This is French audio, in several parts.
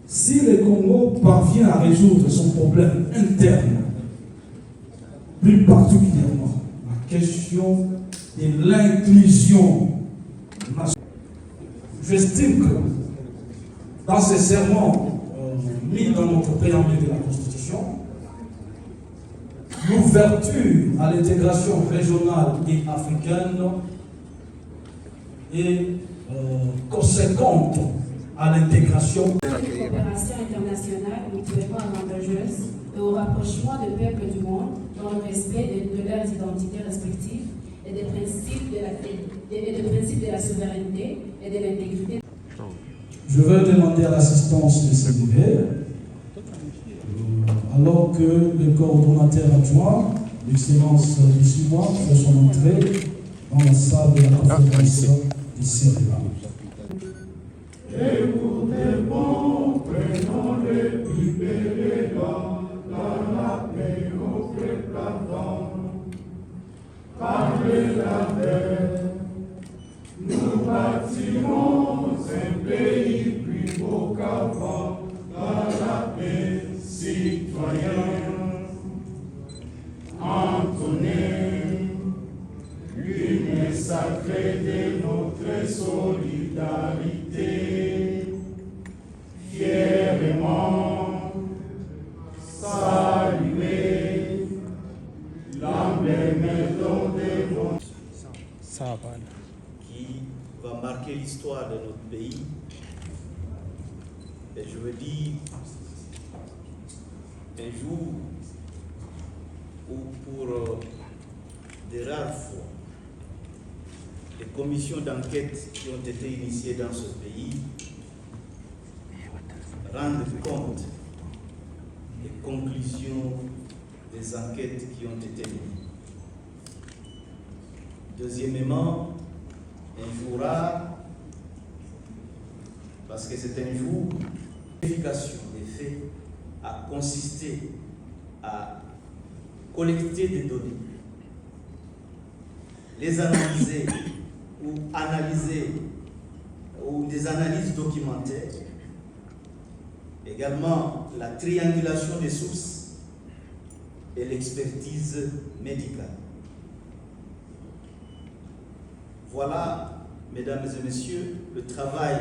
Si le Congo parvient à résoudre son problème interne, plus particulièrement la question de l'inclusion nationale, j'estime que dans ces serments mis dans notre préambule de la Constitution, l'ouverture à l'intégration régionale et africaine est conséquente à l'intégration. Une coopération internationale mutuellement avantageuse et au rapprochement des peuples du monde dans le respect de leurs identités respectives et des principes de la souveraineté et de l'intégrité. Je veux demander à l'assistance de CDV, alors que le coordonnateur adjoint, l'excellence Bissimois, fait son entrée dans la salle de la conférence du CEREA. Et pour des bons, prenons-les, libérez dans la paix au prétendant. Parlez la paix, nous bâtirons un pays plus beau qu'avant, dans la paix, citoyens. Entonnez l'hymne sacré de notre solidarité, fièrement saluer l'emblème de votre qui va marquer l'histoire de notre pays. Et je veux dire, un jour où pour des rares fois, les commissions d'enquête qui ont été initiées dans ce pays rendent compte des conclusions des enquêtes qui ont été menées. Deuxièmement, un jour rare, parce que c'est un jour, vérification des faits a consisté à collecter des données, les analyser ou des analyses documentaires, également la triangulation des sources et l'expertise médicale. Voilà, mesdames et messieurs, le travail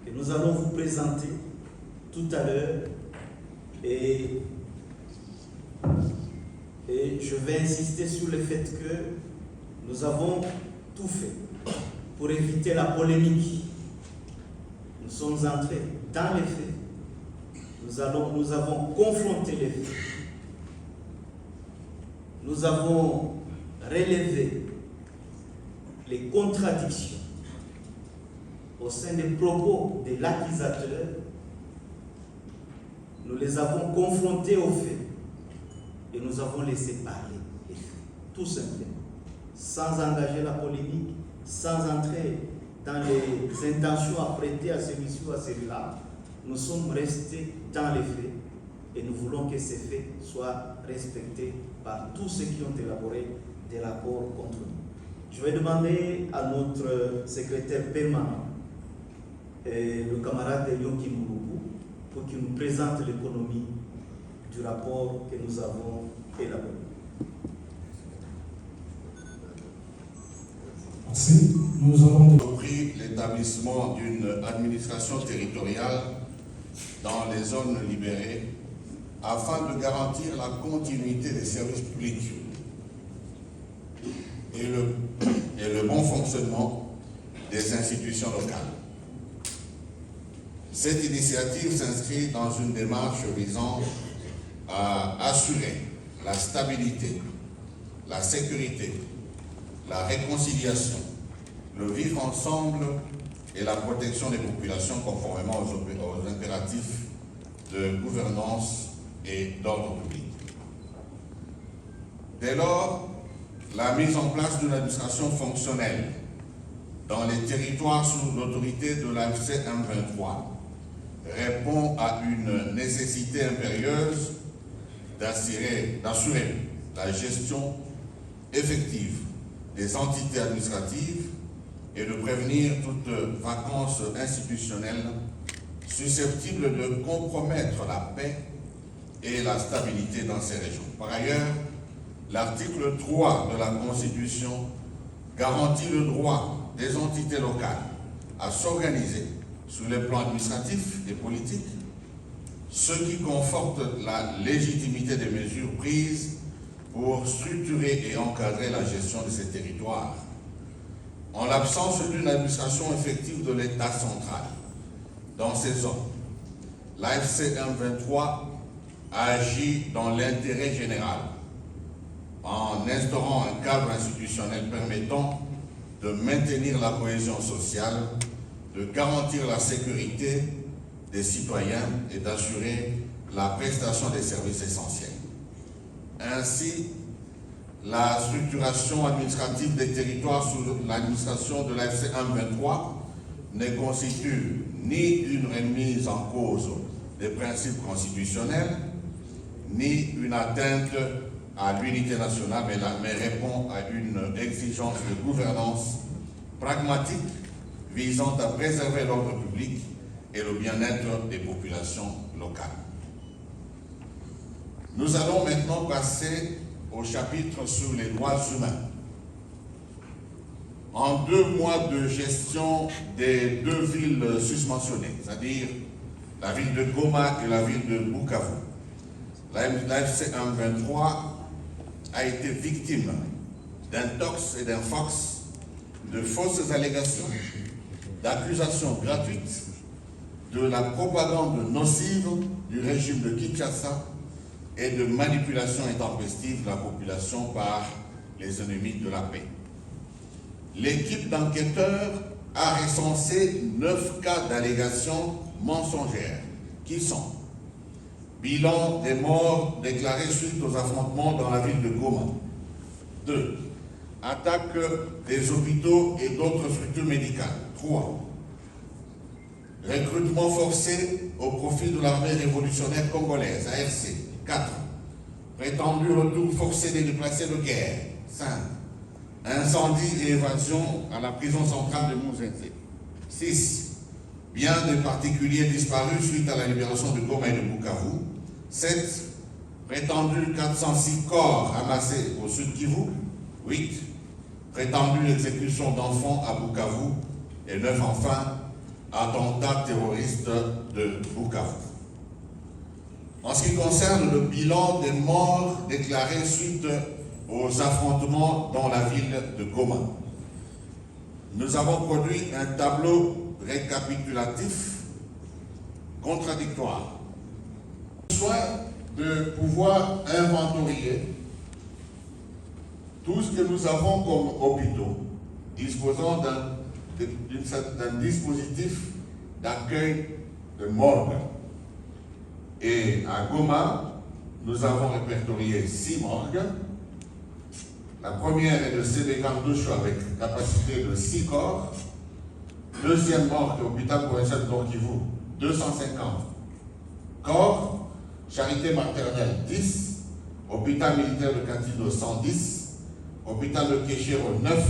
que nous allons vous présenter tout à l'heure et je vais insister sur le fait que nous avons tout fait pour éviter la polémique. Nous sommes entrés dans les faits. Nous avons confronté les faits. Nous avons relevé les contradictions au sein des propos de l'accusateur. Nous les avons confrontés aux faits et nous avons laissé parler les faits, tout simplement, sans engager la polémique, sans entrer dans les intentions à prêter à celui-ci ou à celui-là. Nous sommes restés dans les faits et nous voulons que ces faits soient respectés par tous ceux qui ont élaboré des rapports contre nous. Je vais demander à notre secrétaire permanent, le camarade Elion Kimouroubou, pour qu'il nous présente l'économie du rapport que nous avons élaboré. Merci. Nous avons compris l'établissement d'une administration territoriale dans les zones libérées afin de garantir la continuité des services publics et le bon fonctionnement des institutions locales. Cette initiative s'inscrit dans une démarche visant à assurer la stabilité, la sécurité, la réconciliation, le vivre ensemble et la protection des populations conformément aux impératifs de gouvernance et d'ordre public. Dès lors, la mise en place d'une administration fonctionnelle dans les territoires sous l'autorité de l'AFC M23 répond à une nécessité impérieuse d'assurer la gestion effective des entités administratives et de prévenir toute vacance institutionnelle susceptibles de compromettre la paix et la stabilité dans ces régions. Par ailleurs, l'article 3 de la Constitution garantit le droit des entités locales à s'organiser sur les plans administratifs et politiques, ce qui conforte la légitimité des mesures prises pour structurer et encadrer la gestion de ces territoires. En l'absence d'une administration effective de l'État central dans ces zones, l'AFC M23 agit dans l'intérêt général en instaurant un cadre institutionnel permettant de maintenir la cohésion sociale, de garantir la sécurité des citoyens et d'assurer la prestation des services essentiels. Ainsi, la structuration administrative des territoires sous l'administration de l'AFC M23 ne constitue ni une remise en cause des principes constitutionnels, ni une atteinte à l'unité nationale, mais répond à une exigence de gouvernance pragmatique visant à préserver l'ordre public et le bien-être des populations locales. Nous allons maintenant passer au chapitre sur les droits humains. En 2 mois de gestion des 2 villes susmentionnées, c'est-à-dire la ville de Goma et la ville de Bukavu, l'AFC M23 a été victime d'intox et d'infox, de fausses allégations, d'accusations gratuites, de la propagande nocive du régime de Kinshasa et de manipulation intempestive de la population par les ennemis de la paix. L'équipe d'enquêteurs a recensé 9 cas d'allégations mensongères qui sont: bilan des morts déclarés suite aux affrontements dans la ville de Goma. 2. Attaque des hôpitaux et d'autres structures médicales. 3. Recrutement forcé au profit de l'armée révolutionnaire congolaise, ARC. 4. Prétendu retour forcé des déplacés de guerre. 5. Incendie et évasion à la prison centrale de Mouzenze. 6. Biens des particuliers disparus suite à la libération de Goma et de Bukavu. 7. Prétendu 406 corps amassés au sud Kivu. 8. Prétendue exécution d'enfants à Bukavu. Et 9 enfin, attentat terroriste de Bukavu. En ce qui concerne le bilan des morts déclarés suite aux affrontements dans la ville de Goma, nous avons produit un tableau récapitulatif contradictoire. Soit de pouvoir inventorier tout ce que nous avons comme hôpitaux disposant d'un dispositif d'accueil de morgue. Et à Goma, nous avons répertorié 6 morgues. La première est de CB42 avec capacité de 6 corps. Deuxième morgue, hôpital provincial de Nord Kivu, 250 corps. Charité maternelle 10. Hôpital militaire de Katindo 110. Hôpital de Kéchiro 9.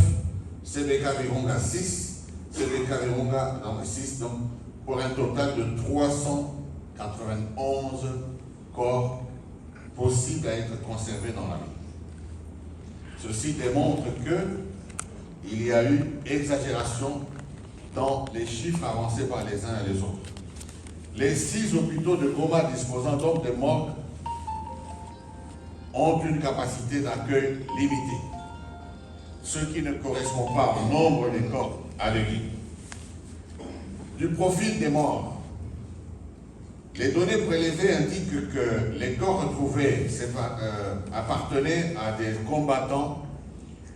CBK Virunga 6. CBK Virunga 6. Donc pour un total de 391 corps possibles à être conservés dans la ville. Ceci démontre qu'il y a eu exagération dans les chiffres avancés par les uns et les autres. Les 6 hôpitaux de Goma disposant donc de morgues ont une capacité d'accueil limitée, ce qui ne correspond pas au nombre des corps allégués. Du profil des morts, les données prélevées indiquent que les corps retrouvés appartenaient à des combattants,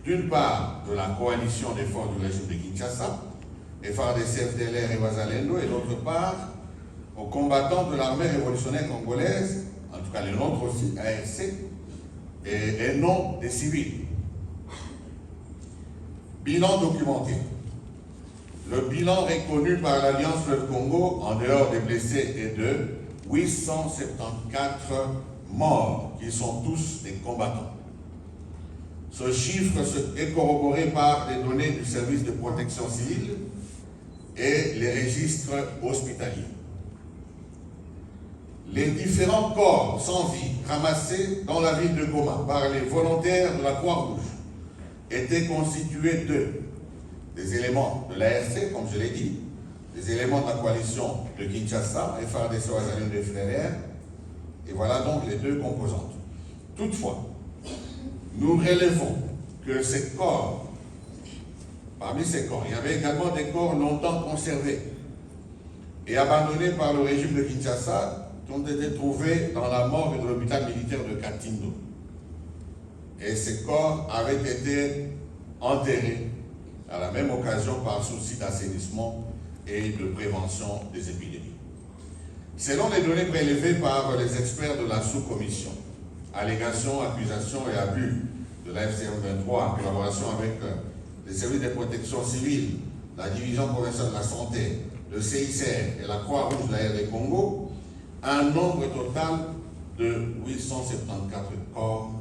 d'une part de la coalition des forces du régime de Kinshasa, FARDC, FDLR et Wazalendo, et d'autre part aux combattants de l'armée révolutionnaire congolaise, en tout cas les nôtres aussi, ARC, et non des civils. Bilan documenté. Le bilan reconnu par l'Alliance Fleuve Congo, en dehors des blessés, est de 874 morts, qui sont tous des combattants. Ce chiffre est corroboré par des données du service de protection civile et les registres hospitaliers. les différents corps sans vie ramassés dans la ville de Goma par les volontaires de la Croix-Rouge étaient constitués des éléments de l'ARC, comme je l'ai dit, des éléments de la coalition de Kinshasa, FARDC Wazalendo des Frères, et voilà donc les deux composantes. Toutefois, nous relevons que ces corps, parmi ces corps, il y avait également des corps longtemps conservés et abandonnés par le régime de Kinshasa, qui ont été trouvés dans la morgue de l'hôpital militaire de Katindo. Et ces corps avaient été enterrés à la même occasion par souci d'assainissement et de prévention des épidémies. Selon les données prélevées par les experts de la sous-commission, allégations, accusations et abus de la FCM 23 en collaboration avec les services de protection civile, la division provinciale de la santé, le CICR et la Croix-Rouge de la RD Congo, un nombre total de 874 corps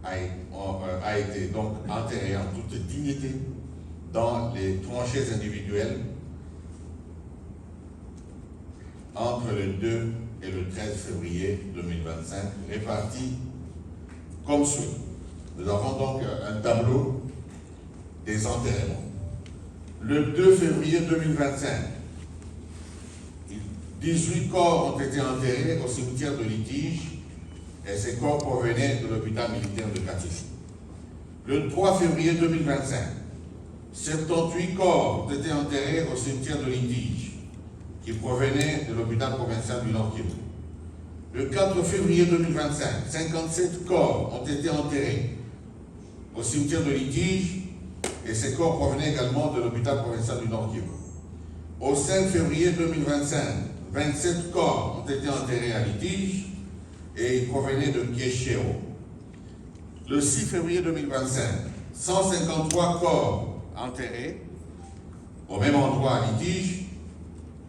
a été donc enterré en toute dignité dans les tranchées individuelles entre le 2 et le 13 février 2025, répartis comme suit. Nous avons donc un tableau des enterrements. Le 2 février 2025, 18 corps ont été enterrés au cimetière de Litige et ces corps provenaient de l'hôpital militaire de Katifi. Le 3 février 2025, 78 corps ont été enterrés au cimetière de Litige qui provenaient de l'hôpital provincial du Nord Kivu. Le 4 février 2025, 57 corps ont été enterrés au cimetière de Litige et ces corps provenaient également de l'hôpital provincial du Nord Kivu. Au 5 février 2025, 27 corps ont été enterrés à Litige et ils provenaient de Kieshero. Le 6 février 2025, 153 corps enterrés au même endroit à Litige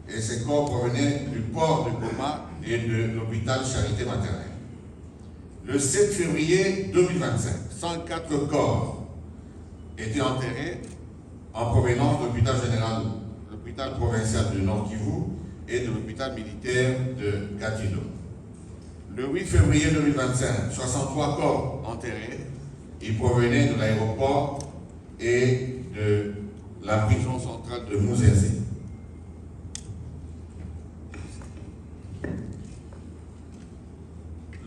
et ces corps provenaient du port de Goma et de l'hôpital Charité Maternelle. Le 7 février 2025, 104 corps étaient enterrés en provenance de l'hôpital général, l'hôpital provincial du Nord Kivu et de l'hôpital militaire de Katindo. Le 8 février 2025, 63 corps enterrés, ils provenaient de l'aéroport et de la prison centrale de Mouzenzé.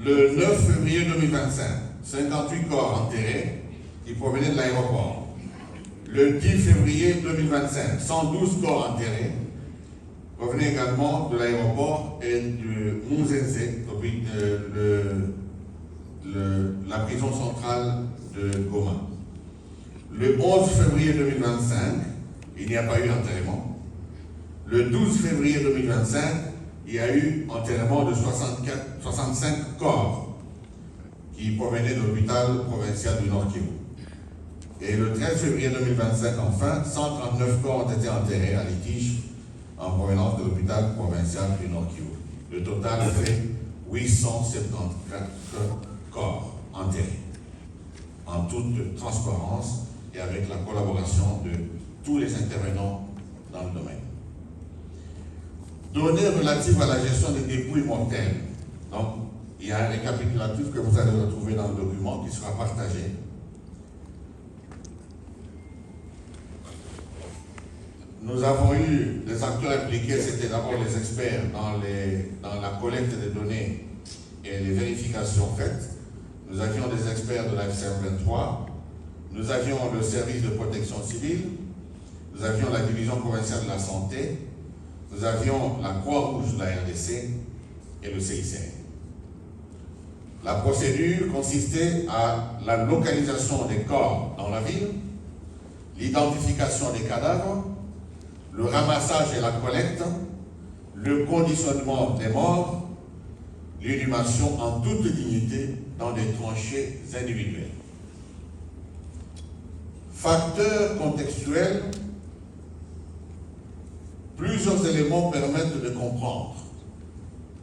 Le 9 février 2025, 58 corps enterrés, ils provenaient de l'aéroport. Le 10 février 2025, 112 corps enterrés, provenaient également de l'aéroport et de Mouzenzé, la prison centrale de Goma. Le 11 février 2025, il n'y a pas eu d'enterrement. Le 12 février 2025, il y a eu enterrement de 65 corps qui provenaient de l'hôpital provincial du Nord Kivu. Et le 13 février 2025, enfin, 139 corps ont été enterrés à Litige en provenance de l'hôpital provincial du Nord Kivu. Le total fait 874 corps enterrés, en toute transparence et avec la collaboration de tous les intervenants dans le domaine. Données relatives à la gestion des dépouilles mortelles. Donc, il y a un récapitulatif que vous allez retrouver dans le document qui sera partagé. Nous avons eu des acteurs impliqués, c'était d'abord les experts dans la collecte des données et les vérifications faites. Nous avions des experts de la FCM 23, nous avions le service de protection civile, nous avions la division provinciale de la santé, nous avions la Croix-Rouge de la RDC et le CICR. La procédure consistait à la localisation des corps dans la ville, l'identification des cadavres, le ramassage et la collecte, le conditionnement des morts, l'inhumation en toute dignité dans des tranchées individuelles. Facteurs contextuels, plusieurs éléments permettent de comprendre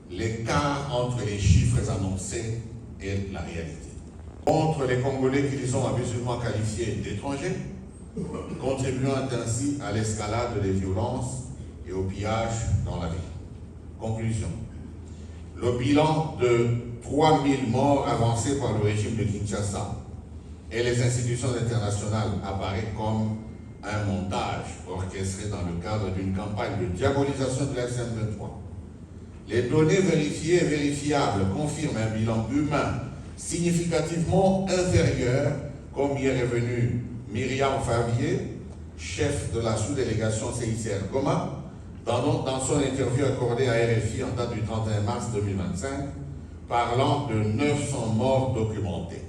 l'écart entre les chiffres annoncés et la réalité. Entre les Congolais qui les ont abusivement qualifiés d'étrangers, contribuant ainsi à l'escalade des violences et au pillage dans la ville. Conclusion. le bilan de 3000 morts avancé par le régime de Kinshasa et les institutions internationales apparaît comme un montage orchestré dans le cadre d'une campagne de diabolisation de la SM23. Les données vérifiées et vérifiables confirment un bilan humain significativement inférieur, comme y est revenu Myriam Favier, chef de la sous-délégation CICR Goma, dans son interview accordée à RFI en date du 31 mars 2025, parlant de 900 morts documentés.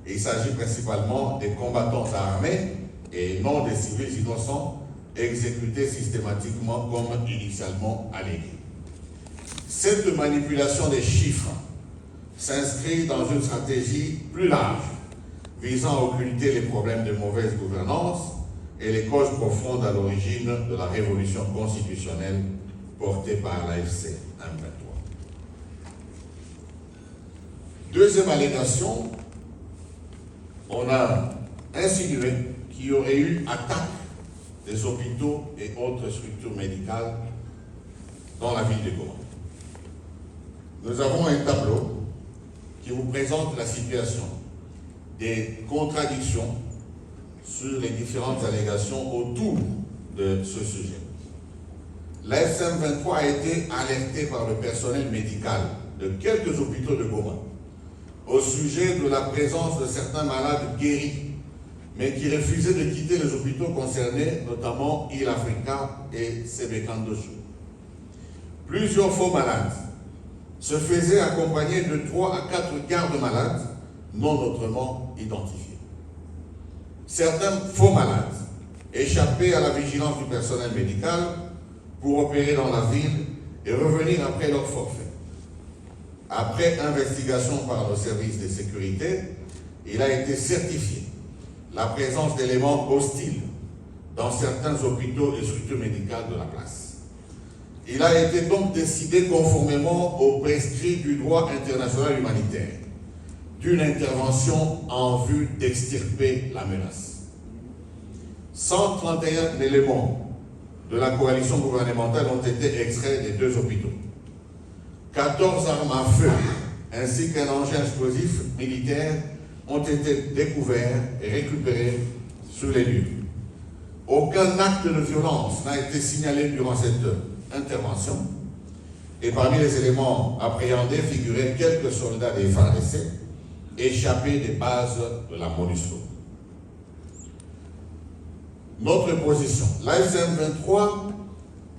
Il s'agit principalement des combattants armés et non des civils innocents exécutés systématiquement comme initialement allégué. Cette manipulation des chiffres s'inscrit dans une stratégie plus large visant à occulter les problèmes de mauvaise gouvernance et les causes profondes à l'origine de la révolution constitutionnelle portée par l'AFC M23. Deuxième allégation, on a insinué qu'il y aurait eu attaque des hôpitaux et autres structures médicales dans la ville de Goma. Nous avons un tableau qui vous présente la situation des contradictions sur les différentes allégations autour de ce sujet. La SM23 a été alertée par le personnel médical de quelques hôpitaux de Goma au sujet de la présence de certains malades guéris, mais qui refusaient de quitter les hôpitaux concernés, notamment Il Africa et Sebekandosu. Plusieurs faux malades se faisaient accompagner de 3 à 4 gardes malades non autrement identifiés. Certains faux malades échappaient à la vigilance du personnel médical pour opérer dans la ville et revenir après leur forfait. Après investigation par nos services de sécurité, il a été certifié la présence d'éléments hostiles dans certains hôpitaux et structures médicales de la place. Il a été donc décidé, conformément aux prescrits du droit international humanitaire, d'une intervention en vue d'extirper la menace. 131 éléments de la coalition gouvernementale ont été extraits des 2 hôpitaux. 14 armes à feu ainsi qu'un engin explosif militaire ont été découverts et récupérés sur les lieux. Aucun acte de violence n'a été signalé durant cette intervention et parmi les éléments appréhendés figuraient quelques soldats des FARDC échappés des bases de la MONUSCO. Notre position, l'AFC-M23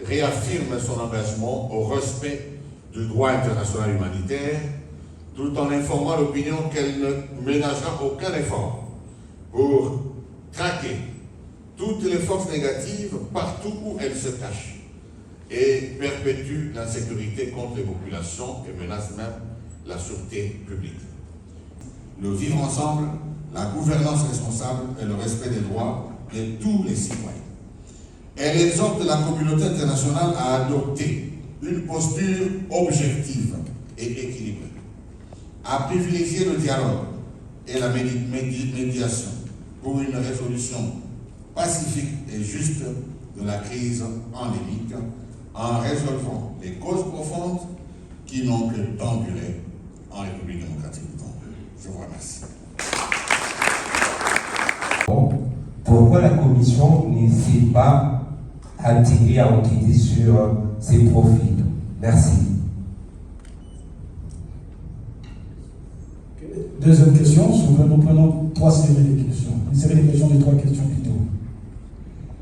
réaffirme son engagement au respect du droit international humanitaire, tout en informant l'opinion qu'elle ne ménagera aucun effort pour traquer toutes les forces négatives partout où elles se cachent et perpétuent l'insécurité contre les populations et menacent même la sûreté publique. Le vivre ensemble, la gouvernance responsable et le respect des droits de tous les citoyens. Elle exhorte la communauté internationale à adopter une posture objective et équilibrée, à privilégier le dialogue et la médiation pour une résolution pacifique et juste de la crise endémique en résolvant les causes profondes qui n'ont que tant duré en République démocratique du Congo. Je vous remercie. Pourquoi la Commission ne s'est pas attirée à enquêter sur ces profils? Merci. Deuxième question, nous prenons 3 séries de questions. Une série de questions de 3 questions plutôt.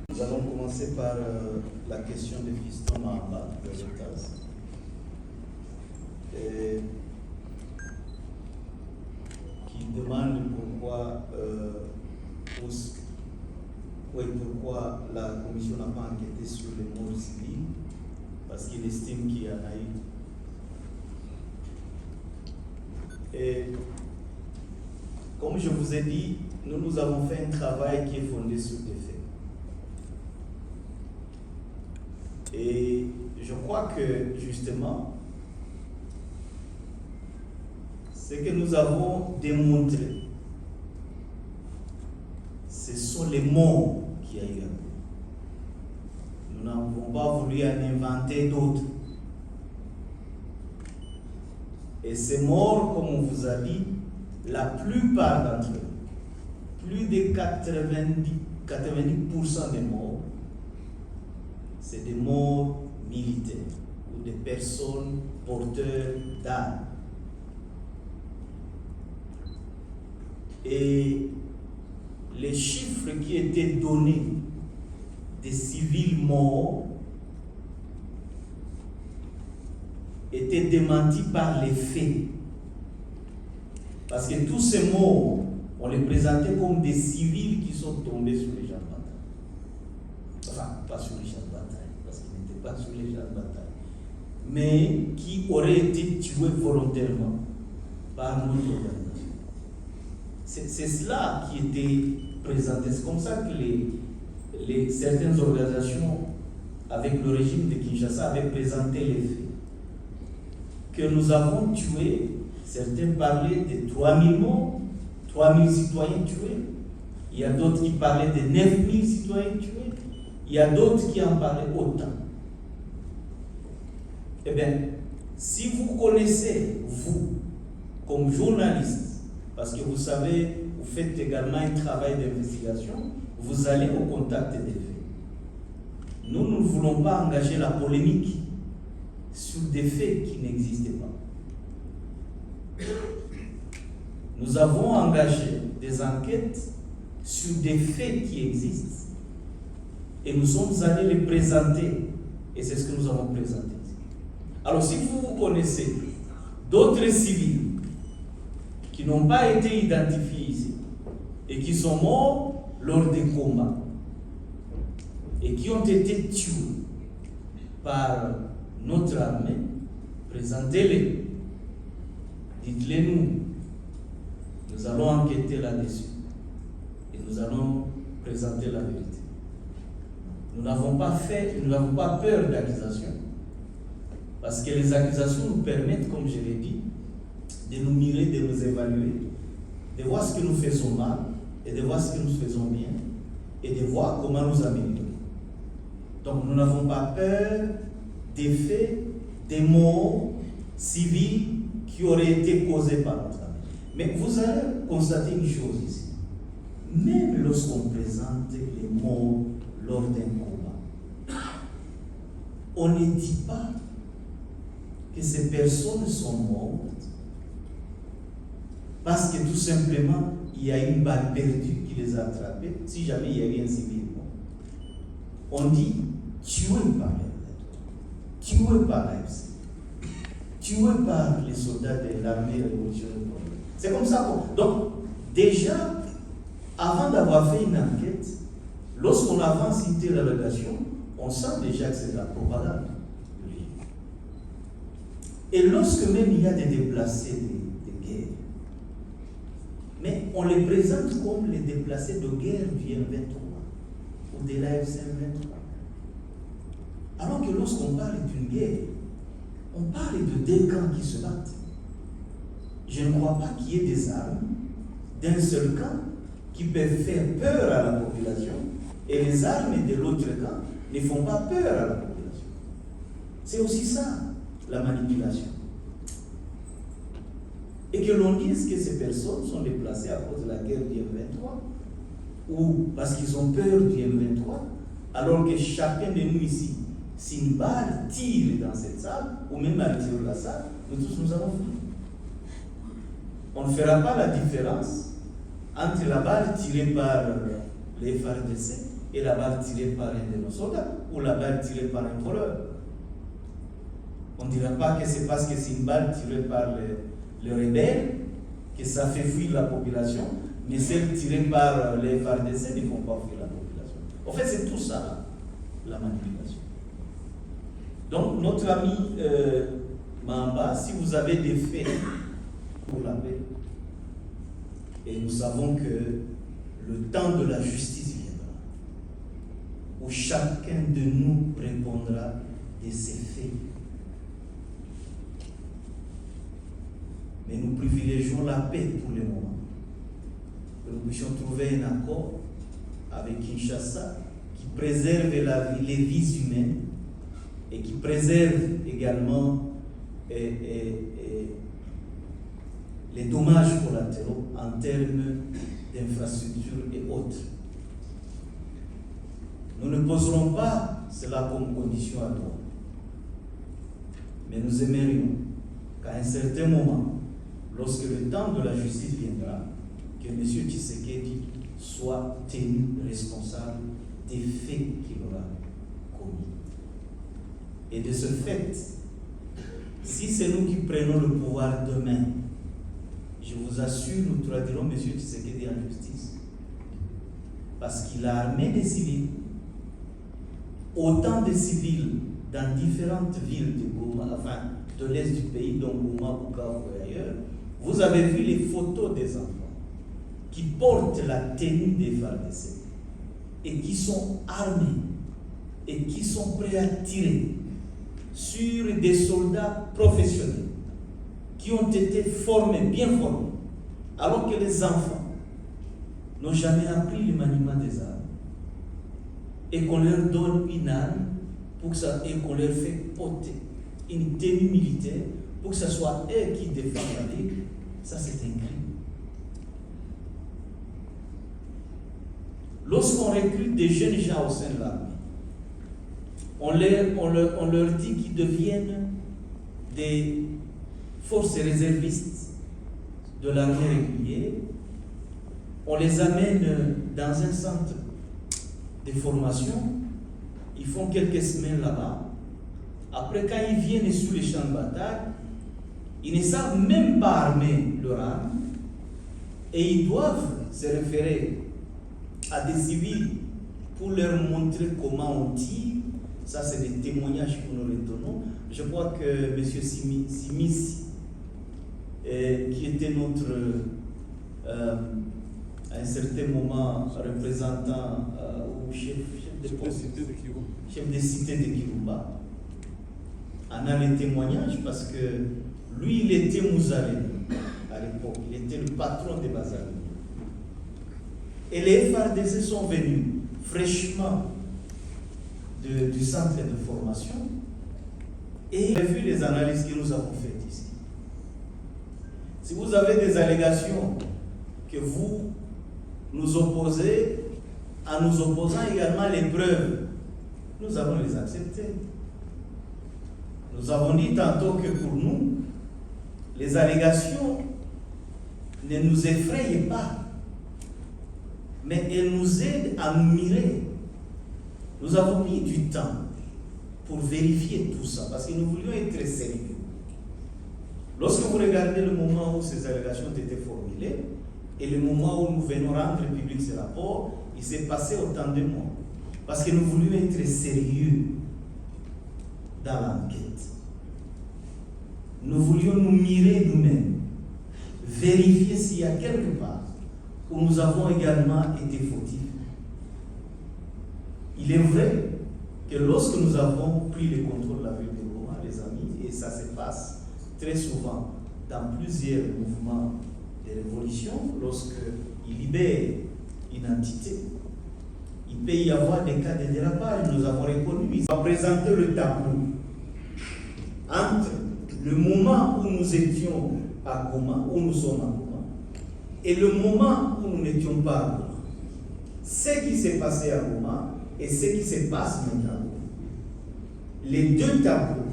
Nous allons commencer par la question de Fiston Mahamba de l'État. Qui demande pourquoi la commission n'a pas enquêté sur les morts civils, parce qu'il estime qu'il y en a eu. Et comme je vous ai dit, nous avons fait un travail qui est fondé sur des faits. Et je crois que justement, ce que nous avons démontré, ce sont les morts qu'il y a eu. Nous n'avons pas voulu en inventer d'autres. Et ces morts, comme on vous a dit, la plupart d'entre eux, plus de 90% des morts, c'est des morts militaires ou des personnes porteurs d'armes. Et les chiffres qui étaient donnés des civils morts étaient démentis par les faits. Parce que tous ces morts, on les présentait comme des civils qui sont tombés sur les champs de bataille. Enfin, pas sur les champs de bataille, parce qu'ils n'étaient pas sur les champs de bataille, mais qui auraient été tués volontairement par notre organisation. C'est cela qui était présenté. C'est comme ça que certaines organisations, avec le régime de Kinshasa, avaient présenté les faits. Que nous avons tué, certains parlaient de 3000 morts, 3000 citoyens tués. Il y a d'autres qui parlaient de 9000 citoyens tués. Il y a d'autres qui en parlaient autant. Eh bien, si vous connaissez, vous, comme journaliste, parce que vous savez, vous faites également un travail d'investigation, vous allez au contact des faits. Nous ne voulons pas engager la polémique sur des faits qui n'existaient pas. Nous avons engagé des enquêtes sur des faits qui existent et nous sommes allés les présenter et c'est ce que nous avons présenté. Alors si vous connaissez d'autres civils qui n'ont pas été identifiés ici et qui sont morts lors des combats et qui ont été tués par notre armée, présentez-les, dites-les nous. Nous allons enquêter là-dessus et nous allons présenter la vérité. Nous n'avons pas peur d'accusations parce que les accusations nous permettent, comme je l'ai dit, de nous mirer, de nous évaluer, de voir ce que nous faisons mal et de voir ce que nous faisons bien et de voir comment nous améliorer. Donc nous n'avons pas peur des faits, des morts civils qui auraient été causés par notre armée. Mais vous allez constater une chose ici. Même lorsqu'on présente les morts lors d'un combat, on ne dit pas que ces personnes sont mortes parce que tout simplement il y a une balle perdue qui les a attrapés, si jamais il y avait un civil mort. On dit tué par les tué par l'AFC, tué par les soldats de l'armée révolutionnaire. C'est comme ça. Donc, déjà, avant d'avoir fait une enquête, lorsqu'on avance une telle allégation, on sent déjà que c'est de la propagande. Et lorsque même il y a des déplacés de guerre, mais on les présente comme les déplacés de guerre du M23 ou de l'AFC M23. Alors que lorsqu'on parle d'une guerre, on parle de deux camps qui se battent. Je ne crois pas qu'il y ait des armes d'un seul camp qui peuvent faire peur à la population et les armes de l'autre camp ne font pas peur à la population. C'est aussi ça, la manipulation. Et que l'on dise que ces personnes sont déplacées à cause de la guerre du M23 ou parce qu'ils ont peur du M23, alors que chacun de nous ici, si une balle tire dans cette salle, ou même à l'intérieur de la salle, nous tous nous avons fini. On ne fera pas la différence entre la balle tirée par les FARDC et la balle tirée par un de nos soldats, ou la balle tirée par un voleur. On ne dira pas que c'est parce que c'est une balle tirée par les rebelles que ça fait fuir la population, mais celles tirées par les FARDC ne font pas fuir la population. En fait, c'est tout ça, la manipulation. Donc, notre ami Mamba, si vous avez des faits pour la paix, et nous savons que le temps de la justice viendra, où chacun de nous répondra de ses faits. Mais nous privilégions la paix pour le moment. Que nous puissions trouver un accord avec Kinshasa qui préserve les vies humaines et qui préserve également les dommages collatéraux en termes d'infrastructures et autres. Nous ne poserons pas cela comme condition à droit. Mais nous aimerions qu'à un certain moment, lorsque le temps de la justice viendra, que M. Tshisekedi soit tenu responsable des faits qu'il aura commis. Et de ce fait, si c'est nous qui prenons le pouvoir demain, je vous assure, nous traduirons M. Tshisekedi en justice. Parce qu'il a armé des civils, autant de civils dans différentes villes de Goma, enfin de l'est du pays, dont Goma, Bukavu et ailleurs. Vous avez vu les photos des enfants qui portent la tenue des FARDC et qui sont armés et qui sont prêts à tirer sur des soldats professionnels qui ont été formés, bien formés, alors que les enfants n'ont jamais appris le maniement des armes et qu'on leur donne une arme pour que ça, et qu'on leur fait porter une tenue militaire pour que ce soit eux qui défendent la ville, ça c'est un crime. Lorsqu'on recrute des jeunes gens au sein de l'armée, on leur dit qu'ils deviennent des forces réservistes de l'armée régulière, on les amène dans un centre de formation, ils font quelques semaines là-bas. Après, quand ils viennent sur les champs de bataille, ils ne savent même pas armer leur arme et ils doivent se référer à des civils pour leur montrer comment on tire. Ça, c'est des témoignages que nous retenons. Je crois que M. Simis, qui était notre, à un certain moment, représentant ou chef de cité de Kirumba, en a les témoignages parce que lui, il était Mouzalé à l'époque, il était le patron des Bazarés. Et les FARDC sont venus fraîchement du centre de formation et vous avez vu les analyses que nous avons faites ici. Si vous avez des allégations que vous nous opposez, en nous opposant également les preuves, nous allons les accepter. Nous avons dit tantôt que pour nous, les allégations ne nous effrayent pas, mais elles nous aident à nous mirer. Nous avons mis du temps pour vérifier tout ça, parce que nous voulions être sérieux. Lorsque vous regardez le moment où ces allégations ont été formulées, et le moment où nous venons rendre public ce rapport, il s'est passé autant de mois. Parce que nous voulions être sérieux dans l'enquête. Nous voulions nous mirer nous-mêmes, vérifier s'il y a quelque part où nous avons également été fautifs. Il est vrai que lorsque nous avons pris le contrôle de la ville de Goma, les amis, et ça se passe très souvent dans plusieurs mouvements de révolution, lorsqu'ils libèrent une entité, il peut y avoir des cas de dérapage. Nous avons reconnu, ils ont présenté le tableau entre le moment où nous étions à Goma, où nous sommes à Goma, et le moment où nous n'étions pas à Goma. Ce qui s'est passé à Goma et ce qui se passe maintenant. Les deux tableaux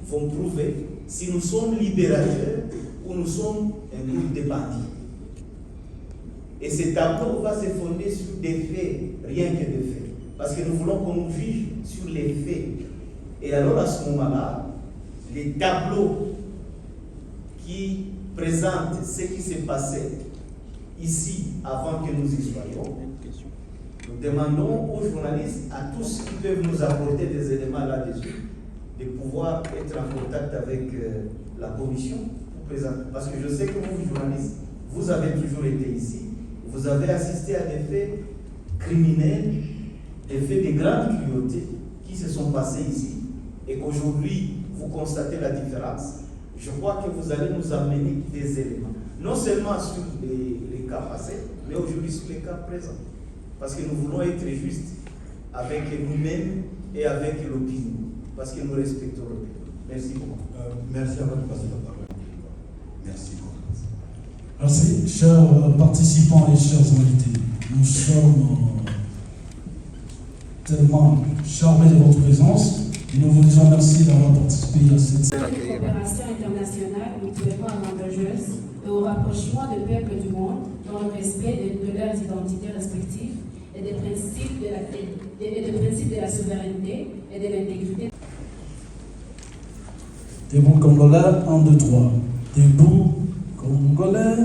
vont prouver si nous sommes libérateurs ou nous sommes un groupe de bandits. Et ce tableau va se fonder sur des faits, rien que des faits. Parce que nous voulons qu'on nous juge sur les faits. Et alors à ce moment-là, les tableaux qui présentent ce qui s'est passé ici avant que nous y soyons, nous demandons aux journalistes, à tous qui peuvent nous apporter des éléments là-dessus, de pouvoir être en contact avec la commission pour présenter. Parce que je sais que vous, journalistes, vous avez toujours été ici, vous avez assisté à des faits criminels, des faits de grande cruauté qui se sont passés ici, et qu'aujourd'hui, vous constatez la différence. Je crois que vous allez nous amener des éléments, non seulement sur les cas passés, mais aujourd'hui sur les cas présents. Parce que nous voulons être justes avec nous-mêmes et avec l'opinion, parce que nous respectons l'opinion. Merci beaucoup. Merci à vous de passer la parole. Merci beaucoup. Merci, chers participants et chers invités. Nous sommes tellement charmés de votre présence et nous vous disons merci d'avoir participé à cette coopération internationale mutuellement avantageuse et au rapprochement des peuples du monde dans le respect de leurs identités respectives et des principes de la souveraineté et de l'intégrité. Debout Congolais, 1, 2, 3. Debout Congolais.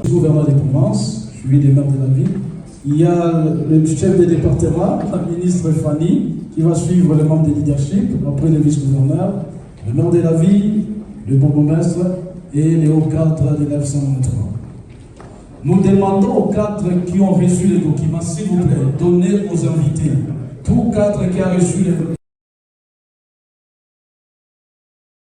Gouverneur des provinces, suivi des maires de la ville. Il y a le chef des départements, la ministre Fanny, qui va suivre les membres des leadership, après le vice-gouverneur, le maire de la ville, le bourgmestre et les hauts cadres de l'F-123. Nous demandons aux cadres qui ont reçu les documents, s'il vous plaît, donnez aux invités. Tout cadre qui a reçu les documents.